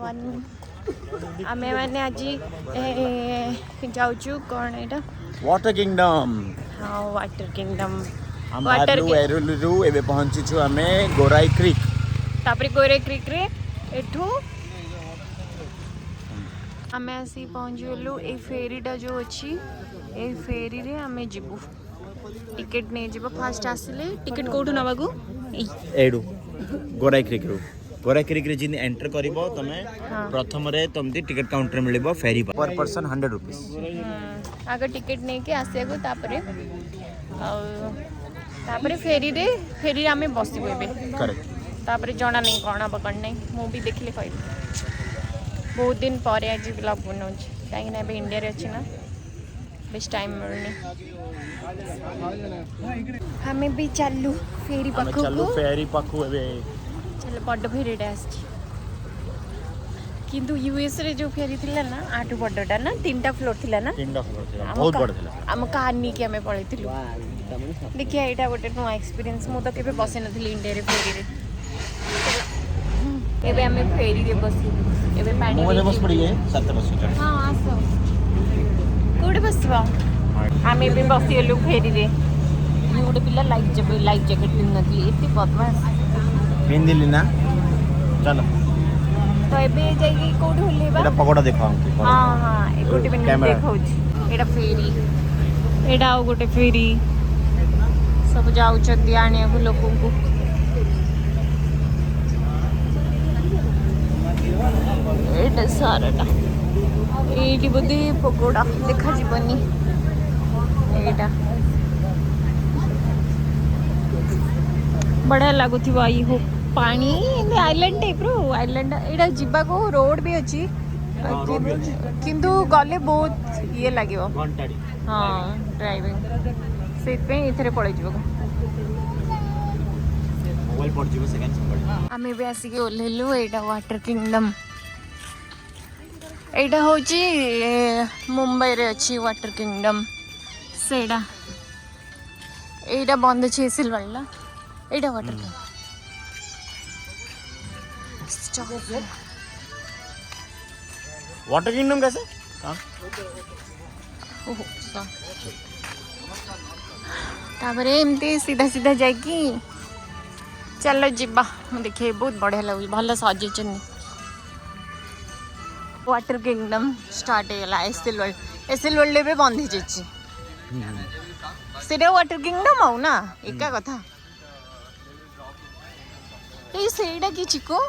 आमे मैंने आज जाऊँ कौन एटा वाटर किंगडम। हाँ वाटर किंगडम हम वाटर बाहरलु एरुलु एबे पहुंची छु हमें गोराई क्रिक। तापरे गोरे क्रिक रे एठू आमे आसी पहुंच गलु ए फेरीटा जो अच्छी ए फेरी रे आमे जिबु टिकट नहीं जीव फास्ट आसिले टिकट कोठू नबाकू एडू गोराई क्रिक रू गोराई क्रिक रे जिन एंटर करिवो तमे हाँ। प्रथम रे तमती टिकट काउंटर मिलिबो फेरी पर पर्सन 100 रुपीस। आगे टिकट नहीं के आसे को तापरे तापरे फेरी आमे बसिबो एबे करेक्ट। तापरे जना नहीं कोना पकड़ नहीं मु भी देखले कहबी बहुत दिन पर आज ब्लॉग बनाऊँ कहीं एबे इंडिया रे अछि ना बेस्ट टाइम मिलनी हमें भी चलू फेरी पाखु चलू फेरी पाखु एबे चलो बड़ फेरी आस किंतु यूएस रे जो फेरी थिला ना आठु बड़टा ना 3टा फ्लोर थिला ना 3टा फ्लोर थिला बहुत बड़ थिला हम कार नी के हमें पळैथिलु देखिए एटा गोटे नुआ एक्सपीरियंस मु तो केबे बसे नथिली इंडिया रे फेरी रे एबे हमें फेरी रे बसिलु एबे पानी मुझे बस पड़ी है 7 बस चढ़। हां आसो कोड बसवा हमें भी बसिलु फेरी रे ये गोटे पिला लाइफ जैकेट पिन नथी एते बदमाश पिन दिली ना चलो तो एबे जाई कोड होलेबा एटा पकोड़ा देखा हमके। हां हां ए गोटे मिनट देखौछ एटा फेरी एटा आ गोटे फेरी सब जाउ छथि आने को लोगों को एटा साराटा एटी बुद्धि पकोड़ा देखा जीवनी एटा बढ़िया लगुथि आई हो पानी आइलैंड टाइप रो आइलैंड एटा जीवा को रोड भी अछि किंतु गले बहुत ये लागिवो घंटाडी हां ड्राइविंग सेट पे इथरे पळे जीवो मोबाइल पड़ जीवो सेकंड से पड़ी। आमे भी आसी के ओलेलु एटा वाटर किंगडम एटा होची मुंबई रे अछि वाटर किंगडम सेडा एटा बंद छे सिलवल्ला एटा वाटर किंगडम वाटर किंगडम कैसे हां ओहो तापरे एमती सीधा सीधा जाकी चलो जिबा देखिए बहुत बढ़िया लगुच भल सजेचन वाटर किंगडम स्टार्ट होगा एसएल वर्ल्ड भी बंद हो वाटर किंगडम आउ ना एका कथा ये सेटा कि चिको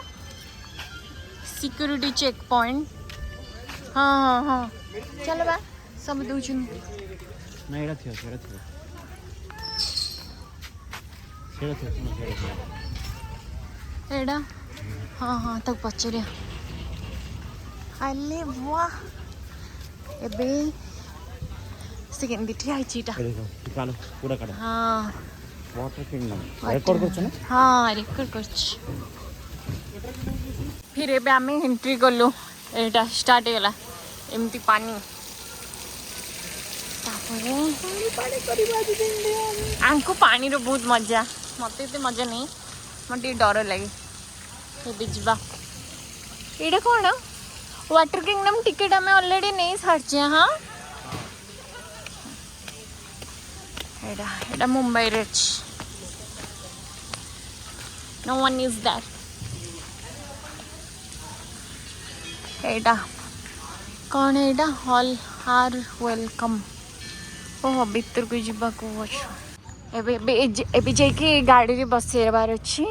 सिक्योरिटी चेक पॉइंट हाँ हाँ हाँ चलो बा सब दूचन ना एड़ा थियो सेड़ा थियो एड़ा हाँ हाँ तक पचरिया अले वाह एबे सेकेंड दिठी आई चीटा निकालो पूरा काढ। हाँ वाटर किंगडम रिकॉर्ड करछ ना हाँ रिकॉर्ड करछ फिर एबे आमे एंट्री करलो एटा स्टार्ट होला एमती पानी तापरे पानी करबा दिंदे आंको पानी रो बहुत मजा मते ते मजा नहीं मते डर लागे एबे जिबा एडा कोन वाटर किंगडम टिकट हमें ऑलरेडी नहीं सारचे हां एडा एडा Mumbai reach no one is that एडा कौन एडा हॉल आर वेलकम ओह भीतर को जिबा को अच्छो एबे जाके गाड़ी रे बसेबार अछि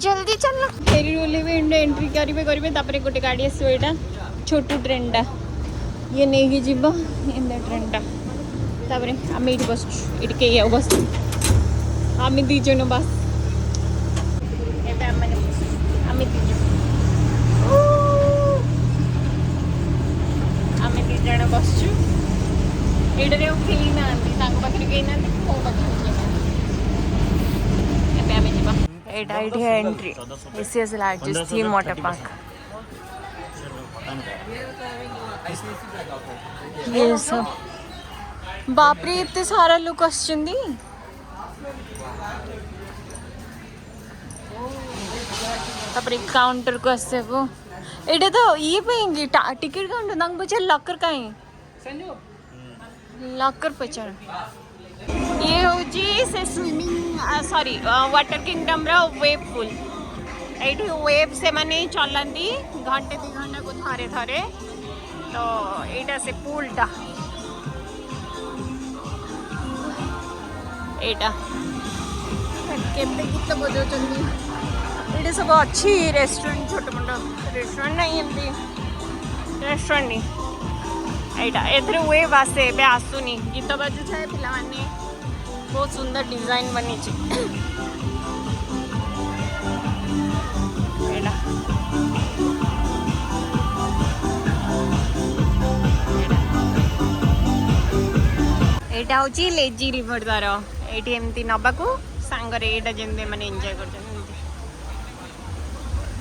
जल्दी चल फेरी रोले भी एंट्री करिवे तापरे गोटे गाड़ी आसो एटा छोटू ट्रेन टा ये नहीं जीव एंदा ट्रेन टा तापरे आमे इट बस इट के या बस आमे दी जन बस एबे आमे दी जन आमे दी जन बसछु एडरे उठेली ना तांको पाखरे के ना मो पाखरे एबे आमे जीवा एटा इट entry Asia's largest theme water park ये सब बाप रे इतने सारा लोग आछंदी तापर काउंटर को आसेबो एटा तो ये पे टिकट काउंटर तांग पचार लॉकर काई लॉकर पचार ये होची से स्विमिंग सॉरी वाटर किंगडम रा वेव पूल एठी वेव से माने चलंती घंटे 2 घंटा को थारे थारे तो एटा से पूल टा एटा केते गीत बजाउछन्ती एटा सब अच्छी रेस्टोरेंट छोट मोट रेस्टोरेंट नहीं एमती रेस्टोरेंट नहीं एटा एथरे वेव आसे एबे आसुनी गीत बाजू छाए पिला माने बहुत सुंदर डिजाइन बनी छि एटा एटा होची लेजी रिवर द्वार एटी एमती नबाकू सांगरे एटा जेंदे माने एंजॉय करछन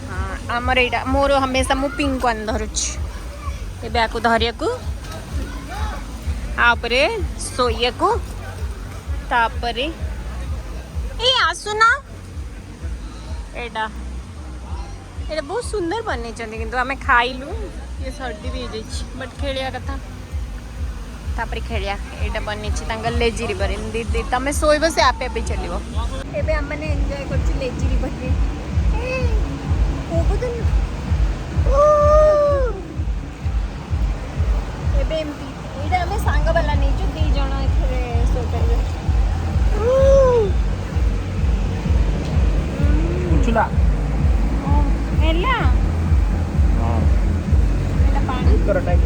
हां हमर एटा मोर हमेशा मु पिंक वन धरुछ एबे आकू धरियाकू आपरे सोइयाकू तापरे ए आसुना एटा एटा बहुत सुंदर बने चंदी किंतु हमें खाइलु ये सर्दी भी हो बट खेलिया कथा तापरे खेलिया एटा बने छि तांगल लेजी रिवर इंदी दी तमे सोइबो से आपे आपे चलिबो एबे हम माने एन्जॉय करछि लेजी रिवर रे ए ओबदन ओ एबे एमपी एटा हमें सांग वाला नहीं जो 2 जण एथरे सो करबे उचुला एला हां एला पानी कर टाइम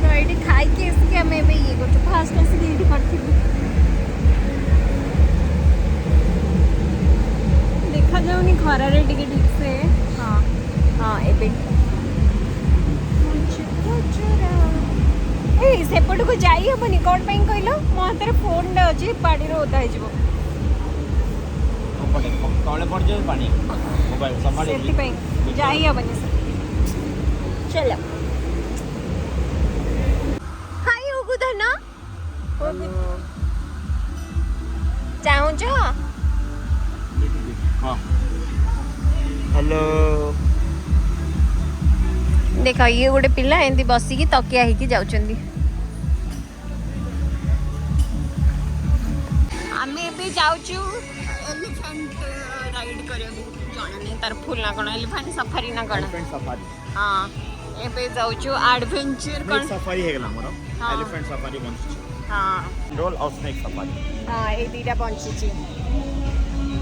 तो एटी खाई के इसके हमें भी ये कुछ फास्ट ऐसे एटी करथि देखा जाउनी खरा रे टिके ठीक से हां हां एबे ए सेपट को जाई हबनी कोन ପାଇଁ କହିଲ ମୋ ହାତରେ ଫୋନ୍ ଟା ଅଛି ପାଣିରେ ଓଦା ହେଇଯିବ ତଳେ ପଡିଯିବ ପାଣି ମୋବାଇଲ ସମ୍ଭାଳି ସେଠି ପାଇଁ ଯାଇ ହବନି ଚଲ ହାଇ ଓଗୁଧନ ଚାହୁଁଛ हां हेलो देख ये गोटे पिला एमती बसिकी तकिया ହେଇକି ଯାଉଛନ୍ତି ଆମେ ଏବେ ଯାଉଛୁ एलिफेंट राइड କରିବାକୁ ଜଣା ନାହିଁ ତାର ଫୁଲ ନା କଣ एलिफेंट सफारी ना कଣ एलिफेंट सफारी हां ଏବେ ଯାଉଛୁ एडवेंचर कण सफारी हेगला हमर एलिफेंट सफारी बंची हां रोल और स्नेक सफारी हां ए दीटा बंची छी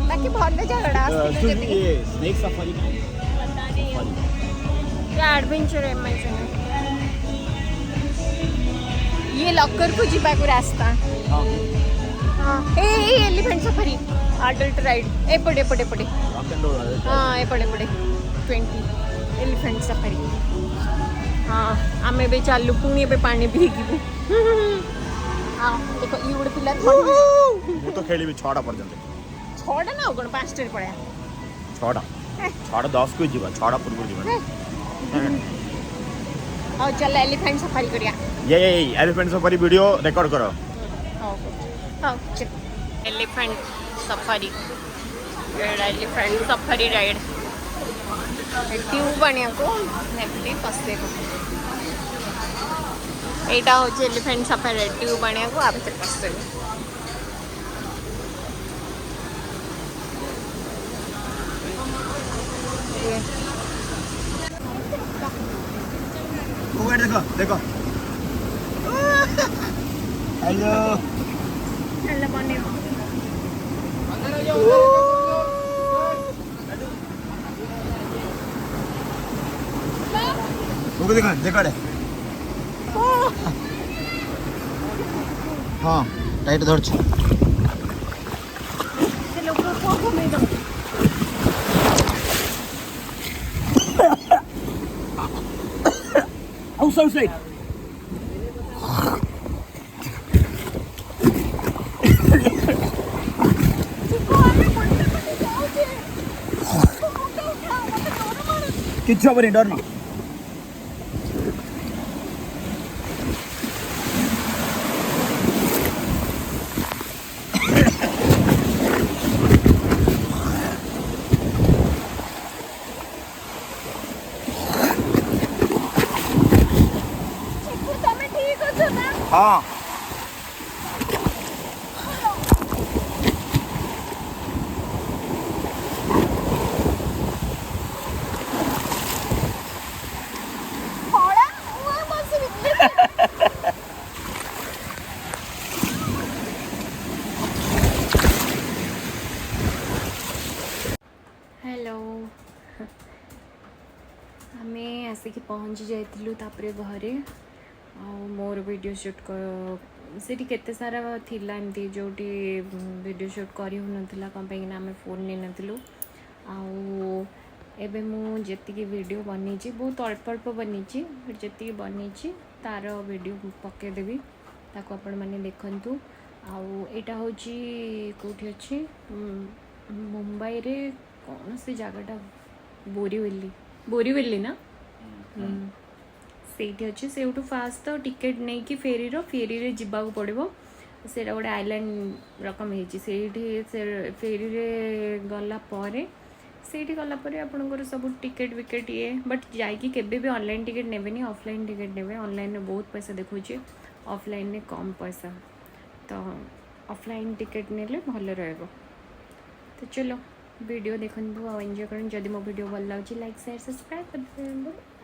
बाकी भले जगड़ा आस्ती जदी ये स्नेक सफारी पता नहीं ये एडवेंचर इमेजिन ये लॉकर को जीवा को रास्ता हां ए एलिफेंट सफारी अडल्ट राइड एपड़े पड़े पड़े हां एपड़े पड़े 20 एलिफेंट सफारी हां आमे बे चालू पुणी बे पानी भीगिबू हां देखो ये गोटे पिला मु तो खेली भी 6टा पर्यंत 6टा ना कोन 5टा रे पड़े 6टा 10 को जीवा 6टा पूर्व जीवा और चल एलिफेंट सफारी करिया ये एलिफेंट सफारी वीडियो रिकॉर्ड करो हां चल elephant safari elephant safari ride tube बनिया को नेपटी पसे को एटा हो जे एलिफेंट सफारी ट्यूब बनिया को आबे पसे मोबाइल देखो देखो हेलो हेलो बने वो देखो देखो रे हां टाइट धर छ से लोग को घुमे दो outside किच्छु हबनी डर ना हाँ हेलो आमे आसिक पहुँची जाइलु तापरे घरे मोर वीडियो शूट सेठी केते सारा थिला एमती जोटी वीडियो शूट करी हो नथिला कम पे ना आमे फोन नै नथिलु आउ एबे मु जेतिकी वीडियो बनीची बहुत अल्प अल्प बनीची जेतिकी बनीची तार वीडियो पके देबी ताको आपण माने देखंतु आउ एटा होची कोठी अछि मुंबई रे कौन से जगटा बोरीवली ना ସେଇଠି ଅଛି ସେଇଠୁ ଫାଷ୍ଟ ତ ଟିକେଟ୍ ନେଇକି ଫେରିରେ ଯିବାକୁ ପଡ଼ିବ ସେଇଟା ଗୋଟେ ଆଇଲ୍ୟାଣ୍ଡ ରକମ ହେଇଛି ସେଇଠି ସେ ଫେରିରେ ଗଲା ପରେ ଆପଣଙ୍କର ସବୁ ଟିକେଟ୍ ବିକେଟ୍ ଇଏ ବଟ୍ ଯାଇକି କେବେ ବି ଅନଲାଇନ୍ ଟିକେଟ୍ ନେବେନି ଅଫଲାଇନ୍ ଟିକେଟ୍ ନେବେ ଅନଲାଇନ୍ରେ ବହୁତ ପଇସା ଦେଖାଉଛି ଅଫଲାଇନ୍ରେ କମ୍ ପଇସା ତ ଅଫଲାଇନ୍ ଟିକେଟ୍ ନେଲେ ଭଲ ରହିବ ତ ଚलो वीडियो देखो और एंजॉय करें जदि मो वीडियो भल लगे लाइक शेयर सब्सक्राइब कर